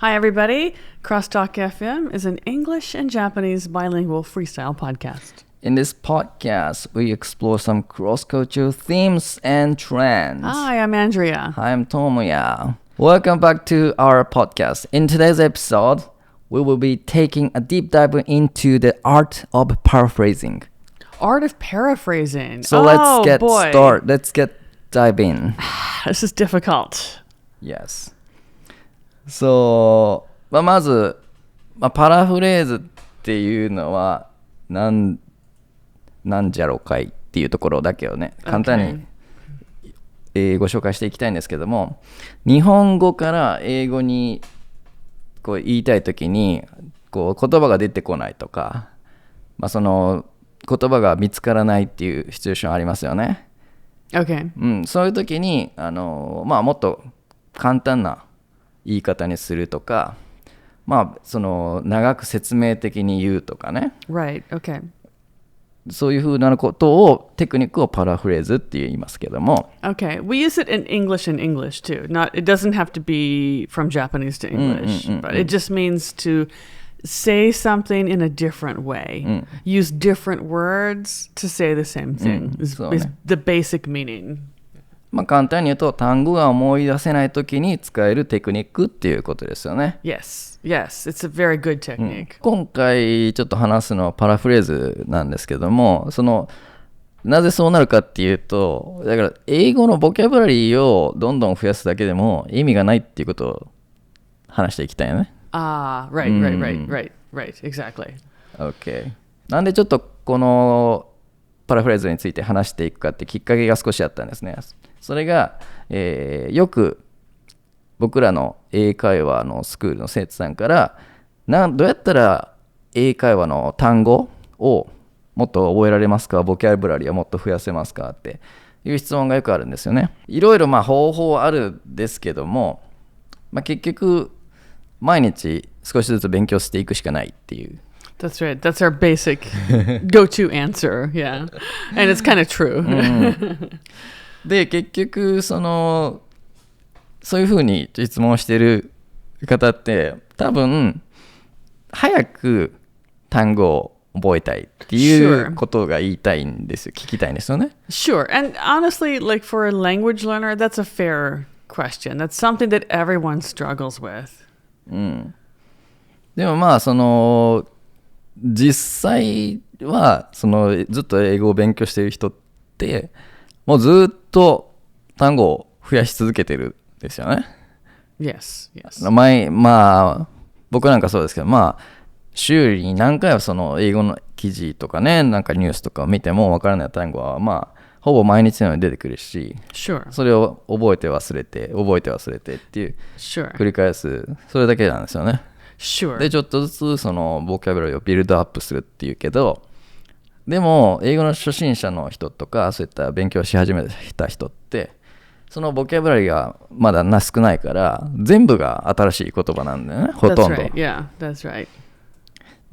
Hi, everybody. Crosstalk FM is an English and Japanese bilingual freestyle podcast. In this podcast, we explore some cross-cultural themes and trends. Hi, I'm Andrea. Hi, I'm Tomoya. Welcome back to our podcast. In today's episode, we will be taking a deep dive into the art of paraphrasing. Art of paraphrasing. So let's get started. Let's get dive in. This is difficult. Yes. So, まず、パラフレーズっていうのはなんじゃろうかいっていうところだけをね、簡単に、ご紹介していきたいんですけども、日本語から英語にこう言いたいときにこう言葉が出てこないとか、その言葉が見つからないっていうシチュエーションありますよね。Okay. そういうときにもっと簡単な言い方にするとか、その長く説明的に言うとかね。Right. Okay. そういうふうなことをテクニックをパラフレーズって言いますけども。Okay. We use it in English too. It doesn't have to be from Japanese to English, but it just means to say something in a different way. Use different words to say the same thing. Is the basic meaning. 簡単に言うと単語が思い出せないときに使えるテクニックっていうことですよね。Yes, it's a very good technique. 今回ちょっと話すのはパラフレーズなんですけども、なぜそうなるかっていうと、だから英語のボキャブラリーをどんどん増やすだけでも意味がないっていうことを話していきたいよね。Right, exactly. OK。なんでちょっとこのパラフレーズについて話していくかってきっかけが少しあったんですね。それが、よく僕らの英会話のスクールの生徒さんからどうやったら英会話の単語をもっと覚えられますか、ボキャブラリーをもっと増やせますかっていう質問がよくあるんですよね。いろいろ方法あるんですけども、結局毎日少しずつ勉強していくしかないっていう。That's right. That's our basic go-to answer. Yeah. And it's kind of true. で、結局そういうふうに質問してる方って多分早く単語を覚えたいっていうことが言いたいんですよ。聞きたいんですよね。Sure. And honestly, like for a language learner, that's a fair question. That's something that everyone struggles with. でも実際はずっと英語を勉強している人ってもうずっと単語を増やし続けてるんですよね。Yes. 僕なんかそうですけど、週に何回は英語の記事とかね、なんかニュースとかを見てもわからない単語はほぼ毎日のように出てくるし、Sure. それを覚えて忘れてっていう繰り返す、それだけなんですよね。Sure. でちょっとずつボキャブラリーをビルドアップするっていうけど、でも英語の初心者の人とかそういった勉強し始めた人ってそのボキャブラリーがまだ少ないから全部が新しい言葉なんだよね、ほとんど。That's right. Yeah, that's right.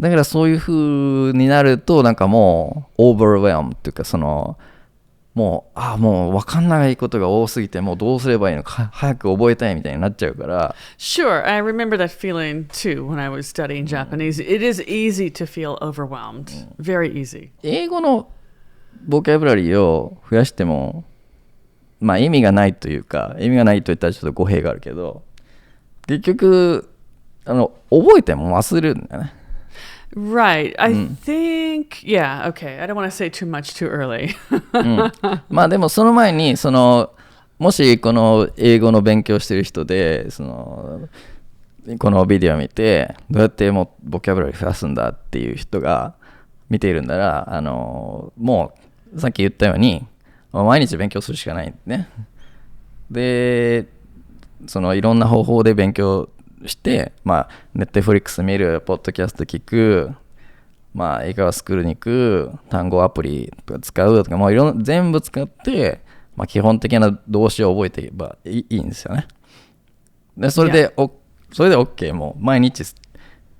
だからそういう風になるとなんかもうオーバーウェルムっていうかもう分かんないことが多すぎてもうどうすればいいのか早く覚えたいみたいになっちゃうから。Sure, I remember that feeling too when I was studying Japanese. It is easy to feel overwhelmed. Very easy. 英語のボキャブラリーを増やしても意味がないというか、意味がないといったらちょっと語弊があるけど、結局覚えても忘れるんだよね。Right. I think, yeah, okay. I don't want to say too much too early. でもその前にもしこの英語の勉強してる人でこのビデオを見てどうやってもうボキャブラリー増やすんだっていう人が見ているんだらもうさっき言ったように毎日勉強するしかないね。でいろんな方法で勉強して、ネットフリックス見る、ポッドキャスト聞く、英会話スクールに行く、単語アプリとか使うとか、全部使って、基本的な動詞を覚えていけばいいんですよね。で、それで OK、もう毎日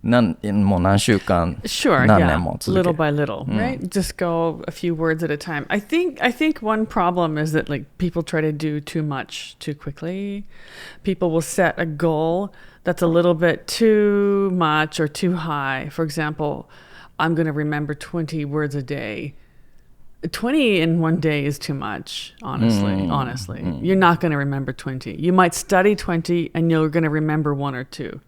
もう何週間、Sure, 何年も続ける。little by little, right? Just go a few words at a time. I think one problem is that like people try to do too much too quickly. People will set a goal that's a little bit too much or too high. For example, I'm going to remember 20 words a day. 20 in one day is too much, honestly. You're not going to remember 20. You might study 20 and you're going to remember one or two.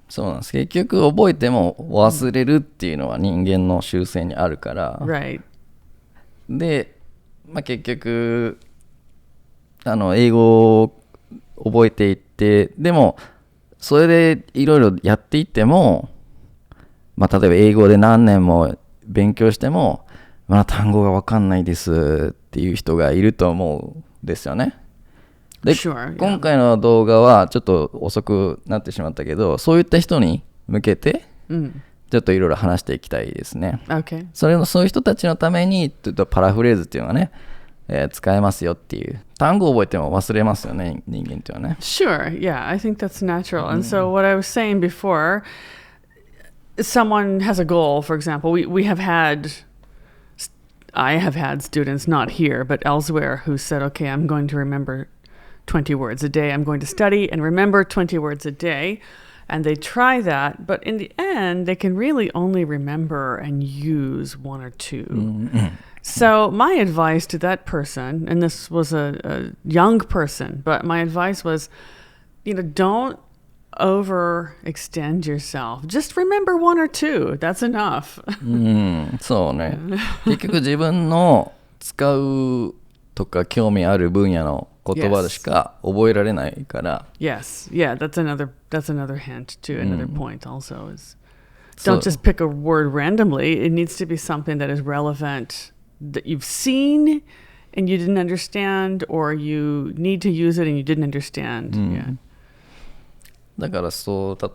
そうなんです。結局覚えても忘れるっていうのは人間の習性にあるから、Right. で、結局英語を覚えていって、でもそれでいろいろやっていっても、例えば英語で何年も勉強しても単語が分かんないですっていう人がいると思うんですよね。で、Sure, yeah. 今回の動画はちょっと遅くなってしまったけど、そういった人に向けてちょっといろいろ話していきたいですね。Okay. そういう人たちのためにパラフレーズっていうのはね、使えますよっていう。単語を覚えても忘れますよね、人間っていうのはね。Sure, yeah, I think that's natural. And so what I was saying before, someone has a goal, for example, I have had students, not here, but elsewhere, who said, okay, I'm going to remember 20 words a day. I'm going to study and remember 20 words a day. And they try that, but in the end, they can really only remember and use one or two. So my advice to that person, and this was a young person, but my advice was, don't overextend yourself. Just remember one or two. That's enough. そうね。結局自分の使うとか興味ある分野の言葉でしか覚えられないから。Yes. Yeah, that's another hint too. Another point also is don't just pick a word randomly. It needs to be something that is relevant that you've seen and you didn't understand, or you need to use it and you didn't understand. Yeah. だから例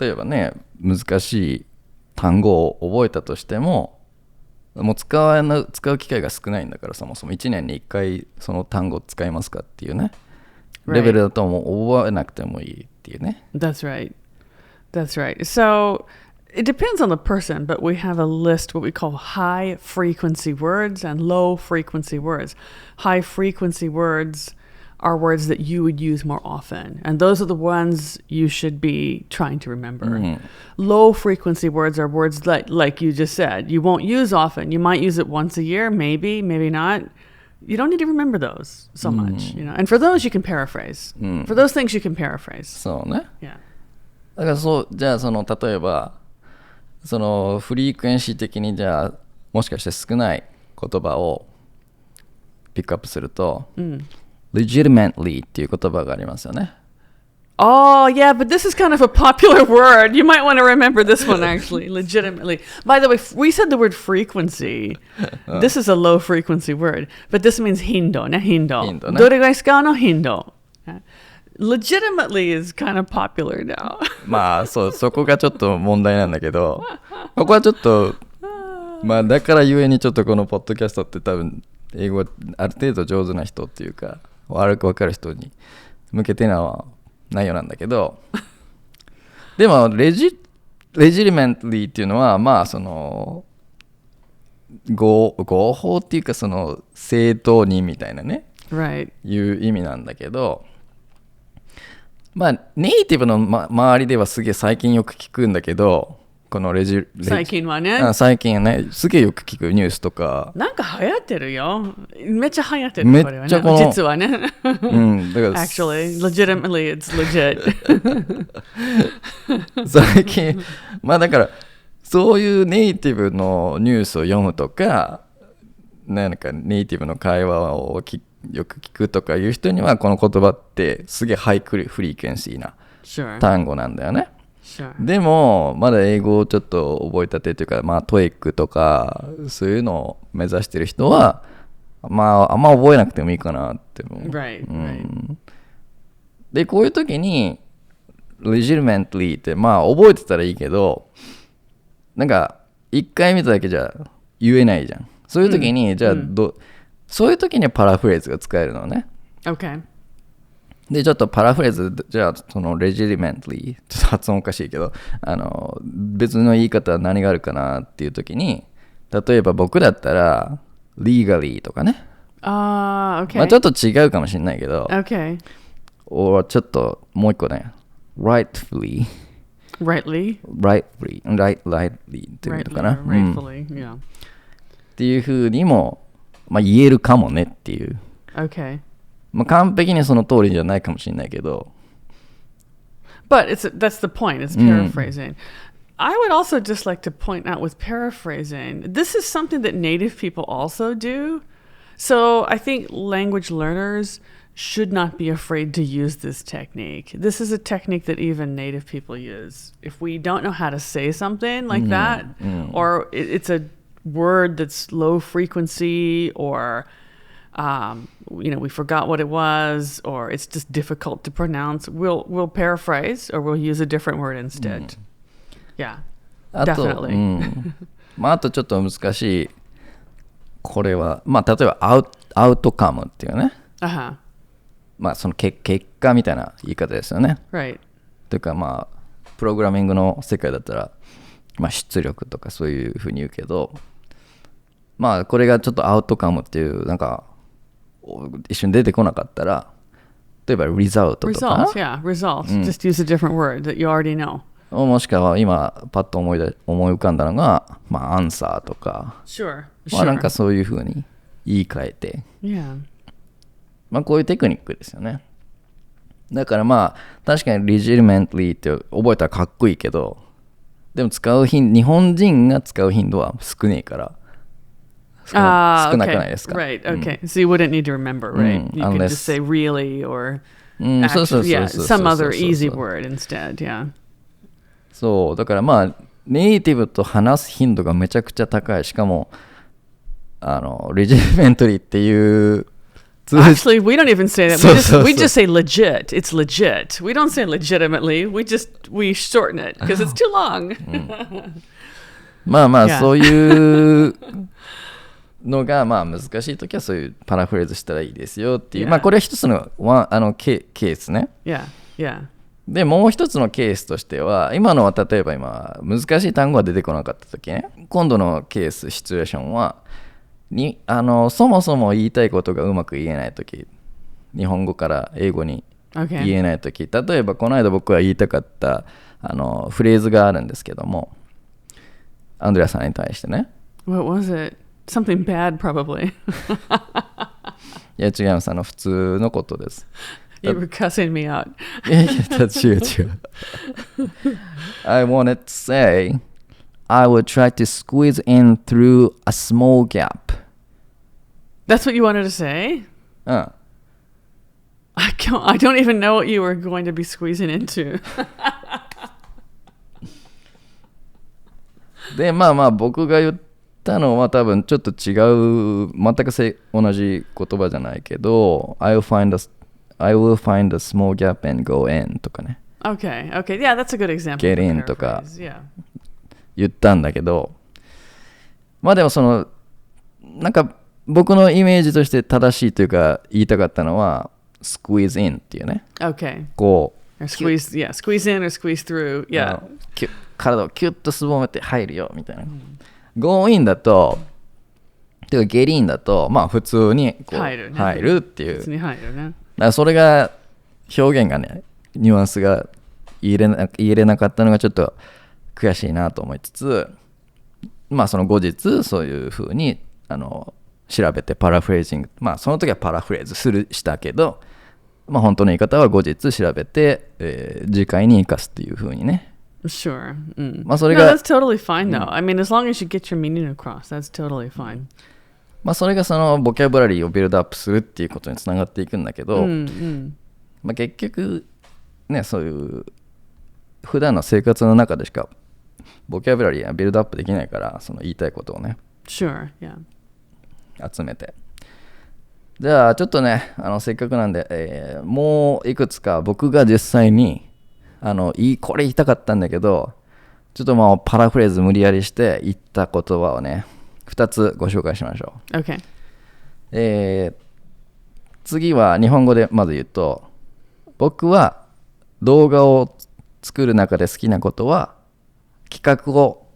えばね、難しい単語を覚えたとしても、もう使う機会が少ないんだから、そもそも1年に1回その単語を使いますかっていうね、レベルだともう覚えなくてもいいっていうね。That's right. That's right. So it depends on the person, but we have a list, what we call high frequency words and low frequency words. High frequency words are words that you would use more often, and those are the ones you should be trying to remember. Low frequency words are words like you just said, you won't use often. You might use it once a year, maybe not. You don't need to remember those so much, and for those you can paraphrase. For those things you can paraphrase. そうね。 Yeah. だからじゃあ例えばフリークエンシー的にじゃあもしかして少ない言葉をピックアップすると、legitimately っていう言葉がありますよね。Oh, yeah, but this is kind of a popular word. You might want to remember this one, actually, legitimately. By the way, we said the word frequency. This is a low frequency word, but this means hindo, ne? Hindo. どれぐらい使うの? Hindo. Legitimately is kind of popular now. そこがちょっと問題なんだけど、ここはちょっと、だからゆえにちょっとこのポッドキャストって多分、英語ある程度上手な人っていうか、悪く分かる人に向けての内容なんだけど、でもlegitimatelyっていうのは合法っていうか正当にみたいなね、right. いう意味なんだけど、ネイティブの、周りではすげえ最近よく聞くんだけど、この最近はね。最近はね、すげえよく聞くニュースとか。なんか流行ってるよ。めっちゃ流行ってる。めっちゃ実はね。だから Actually, legitimately, it's legit. 最近、だから、そういうネイティブのニュースを読むとか、なんかネイティブの会話をよく聞くとかいう人には、この言葉ってすげえハイフリークエンシーな単語なんだよね。でもまだ英語をちょっと覚えたてというか、トイックとかそういうのを目指してる人はあんま覚えなくてもいいかなって思う。Right. でこういう時に legitimately って覚えてたらいいけど、なんか一回見ただけじゃ言えないじゃん。そういう時に、じゃあそういう時にパラフレーズが使えるのね。Okay. でちょっとパラフレーズ、じゃあlegitimately、 ちょっと発音おかしいけど、別の言い方は何があるかなっていう時に、例えば僕だったら legally とかね、okay. ちょっと違うかもしれないけど、okay. ちょっともう一個ね、rightfully Rightly っていうのかな、rightfully, yeah. っていうふうにも、言えるかもねっていう、Okay. 完璧にその通りじゃないかもしれないけど、 But that's the point. It's paraphrasing. I would also just like to point out with paraphrasing, this is something that native people also do. So I think language learners should not be afraid to use this technique. This is a technique that even native people use. If we don't know how to say something like that, or it's a word that's low frequency, or we forgot what it was, or it's just difficult to pronounce, we'll paraphrase, or we'll use a different word instead. Yeah, あと、 definitely. あとちょっと難しい、これは例えばアウトカムっていうね、Uh-huh. その結果みたいな言い方ですよね。 Right. というかプログラミングの世界だったら、出力とかそういうふうに言うけど、これがちょっとアウトカムっていうなんか一瞬出てこなかったら、例えばリザルトとか、 Results, yeah, results. Just use a different word that you already know. もしくは今パッと思い浮かんだのが、アンサーとか、 Sure. なんかそういうふうに言い換えて、 Yeah. こういうテクニックですよね。だから確かに legitimately って覚えたらかっこいいけど、でも日本人が使う頻度は少ねえから少なくないですか。 Right, okay. So you wouldn't need to remember, right? You could just say really, or actually, yeah, some other easy word instead, yeah. そうだからネイティブと話す頻度がめちゃくちゃ高い。しかもlegitimately っていう Actually, we don't even say that. We just say legit. It's legit. We don't say legitimately. We shorten it because it's too long. そういうのが難しいときはそういうパラフレーズしたらいいですよっていう、これは一つのケースね。Yeah, yeah. でもう一つのケースとしては、今のは例えば難しい単語が出てこなかったときね、今度のケースシチュエーションはそもそも言いたいことがうまく言えないとき、日本語から英語に言えないとき、例えばこの間僕が言いたかったフレーズがあるんですけども、アンドレアさんに対してね。 What was it? Something bad, probably. いや違います。普通のことです。You were cussing me out. いや違う。I wanted to say I would try to squeeze in through a small gap. That's what you wanted to say? うん。I don't even know what you were going to be squeezing into. で僕が言ったのは多分ちょっと違う、全く同じ言葉じゃないけど、I will find a small gap and go in とかね。Okay. Yeah, that's a good example. Get in とか Yeah. 言ったんだけど、でもなんか僕のイメージとして正しいというか言いたかったのは squeeze in っていうね。 Okay. こう Or squeeze in or squeeze through. Yeah. 体をキュッとすぼめて入るよみたいな。go in だと、てか get in だと普通にこう入るっていう。普通に入るね。だからそれが表現がね、ニュアンスが入れなかったのがちょっと悔しいなと思いつつ、その後日そういう風に調べてパラフレージング、その時はパラフレーズしたけど、本当の言い方は後日調べて、次回に生かすっていう風にね。Sure. それが No, that's totally fine though. I mean, as long as you get your meaning across, that's totally fine. それがそのボキャブラリーをビルドアップするっていうことにつながっていくんだけど、結局ね、そういう普段の生活の中でしかボキャブラリーはビルドアップできないから、その言いたいことをね、Sure, yeah. 集めて。じゃあちょっとね、せっかくなんで、もういくつか僕が実際にこれ言いたかったんだけど、ちょっとパラフレーズ無理やりして言った言葉をね、2つご紹介しましょう。Okay. 次は日本語でまず言うと、僕は動画を作る中で好きなことは企画を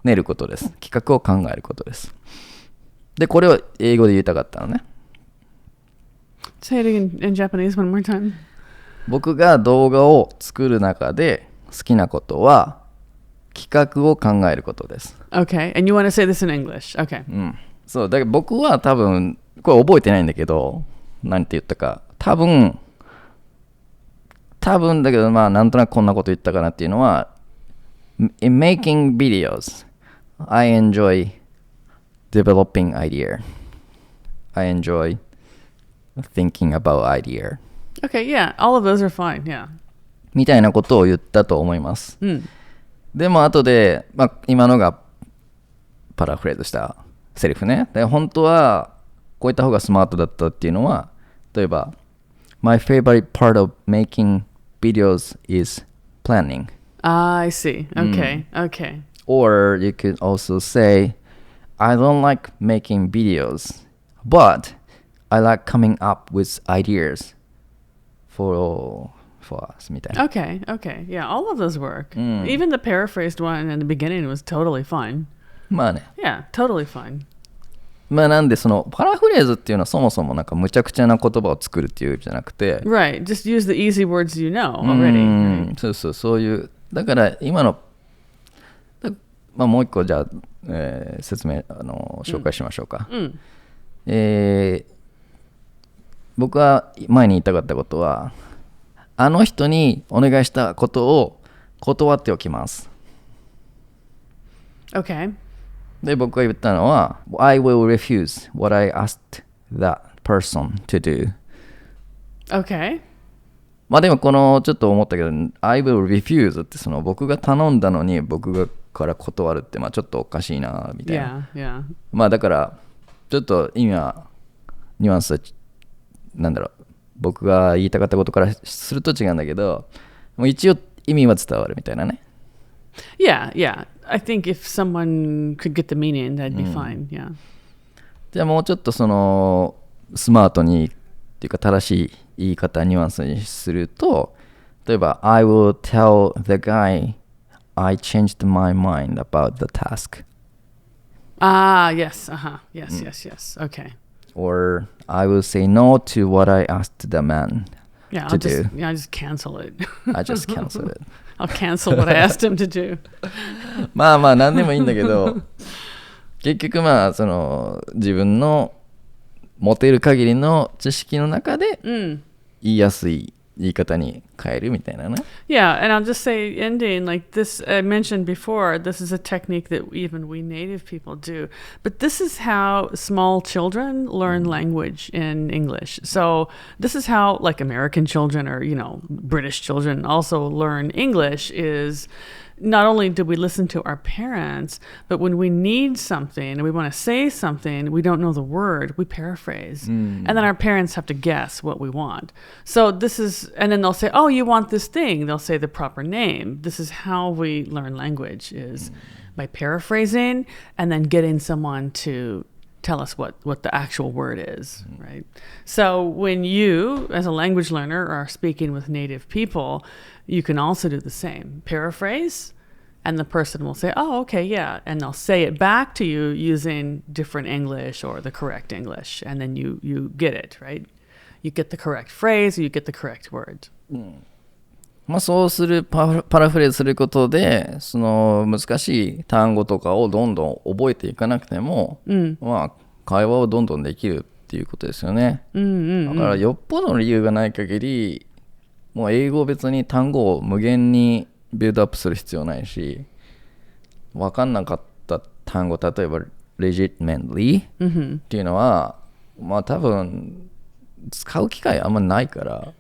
練ることです。企画を考えることです。で、これを英語で言いたかったのね。Say it in Japanese one more time. 僕が動画を作る中で好きなことは企画を考えることです。Okay, and you want to say this in English? Okay. そうだから僕は多分これ覚えてないんだけど、何て言ったか多分だけどまあなんとなくこんなこと言ったかなっていうのは In making videos, I enjoy developing idea. I enjoy thinking about idea. Okay, yeah, all of those are fine, yeah. みたいなことを言ったと思います。でも後で、まあ、今のがパラフレーズしたセリフね。で本当はこういった方がスマートだったっていうのは、例えば My favorite part of making videos is planning. I see. Okay, okay. Or you could also say I don't like making videos, but I like coming up with ideas for us みたいな。Okay, okay. Yeah, all of those work. Even the paraphrased one in the beginning was totally fine. まあね。Yeah, totally fine. まあなんでそのパラフレーズっていうのはそもそもなんかむちゃくちゃな言葉を作るっていうじゃなくて。Right, just use the easy words you know already. Right? そうそう、そういう。だから今の、まあもう一個じゃあ、説明紹介しましょうか。僕は前に言いたかったことは、あの人にお願いしたことを断っておきます。Okay. で、僕が言ったのは、I will refuse what I asked that person to do. Okay. まあでもこのちょっと思ったけど、I will refuse ってその僕が頼んだのに僕がから断るってまあちょっとおかしいなみたいな。Yeah, yeah. まあだからちょっと意味はニュアンスはなんだろう、僕が言いたかったことからすると違うんだけど、もう一応意味は伝わるみたいなね。Yeah, yeah. I think if someone could get the meaning, that'd be fine. Yeah. じゃあもうちょっとそのスマートにっていうか正しい言い方ニュアンスにすると、例えば I will tell the guy I changed my mind about the task. Ah, yes. Yes, yes, yes. Okay. Or I will say no to what I asked the man Yeah, to do. I'll just cancel it. I just cancel it. I'll cancel what I asked him to do. まあまあ何でもいいんだけど、結局まあその自分の持てる限りの知識の中で言いやすい言い方に変えるみたいなね。Yeah, and I'll just say ending like this. I mentioned before, this is a technique that even we native people do. But this is how small children learn language in English. So this is how like American children or, you know, British children also learn English is not only do we listen to our parents, but when we need something and we want to say something, we don't know the word, we paraphrase. And then our parents have to guess what we want. So this is, and then they'll say, oh, you want this thing. They'll say the proper name. This is how we learn language is by paraphrasing and then getting someone to tell us what the actual word is, right? So when you, as a language learner, are speaking with native people, you can also do the same. Paraphrase, and the person will say, oh, okay, yeah. And they'll say it back to you using different English or the correct English. And then you get it, right? You get the correct phrase, you get the correct word. まあそうするパラフレーズすることでその難しい単語とかをどんどん覚えていかなくても、まあ会話をどんどんできるっていうことですよね。だからよっぽどの理由がない限りもう英語を別に単語を無限にビルドアップする必要ないし、分かんなかった単語、例えば legitimately っていうのは、まあ多分使う機会あんまないから、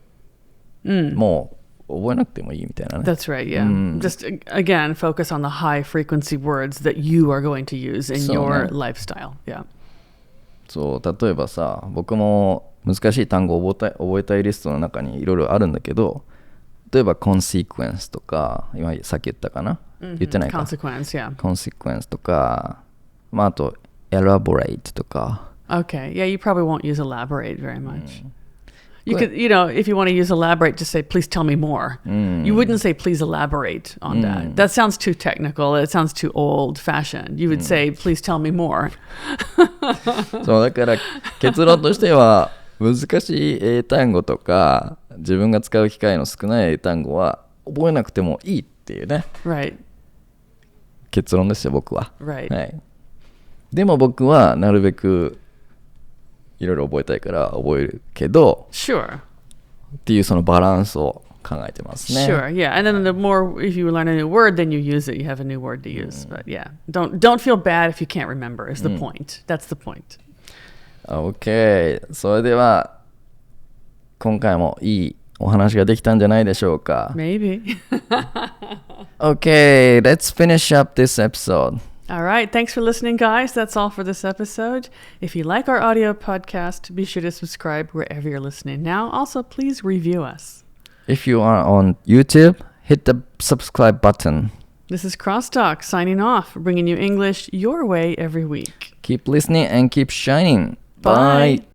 もう覚えなくてもいいみたいなね。That's right, yeah. Just again, focus on the high frequency words that you are going to use in your lifestyle. Yeah. そう例えばさ、僕も難しい単語を覚えたいリストの中にいろいろあるんだけど、例えば consequence とか、今さっき言ったかな、言ってないか。consequence, yeah. consequence とか、まああと elaborate とか。Okay, yeah, you probably won't use elaborate very much. You could, you know, if you want to use elaborate, just say, please tell me more. You wouldn't say, please elaborate on that. That sounds too technical. It sounds too old fashioned. You would say, please tell me more. そうだから結論としては難しい英単語とか自分が使う機会の少ない英単語は覚えなくてもいいっていうね、Right. 結論ですよ僕は。Right. はい。でも僕はなるべくいろいろ覚えたいから覚えるけど、Sure. っていうそのバランスを考えてますね。Sure, yeah. And then the more, if you learn a new word, then you use it. You have a new word to use. But yeah, don't feel bad if you can't remember is the point. That's the point. OK。それでは、今回もいいお話ができたんじゃないでしょうか。Maybe. OK, let's finish up this episode. All right. Thanks for listening, guys. That's all for this episode. If you like our audio podcast, be sure to subscribe wherever you're listening now. Also, please review us. If you are on YouTube, hit the subscribe button. This is Crosstalk signing off, bringing you English your way every week. Keep listening and keep shining. Bye.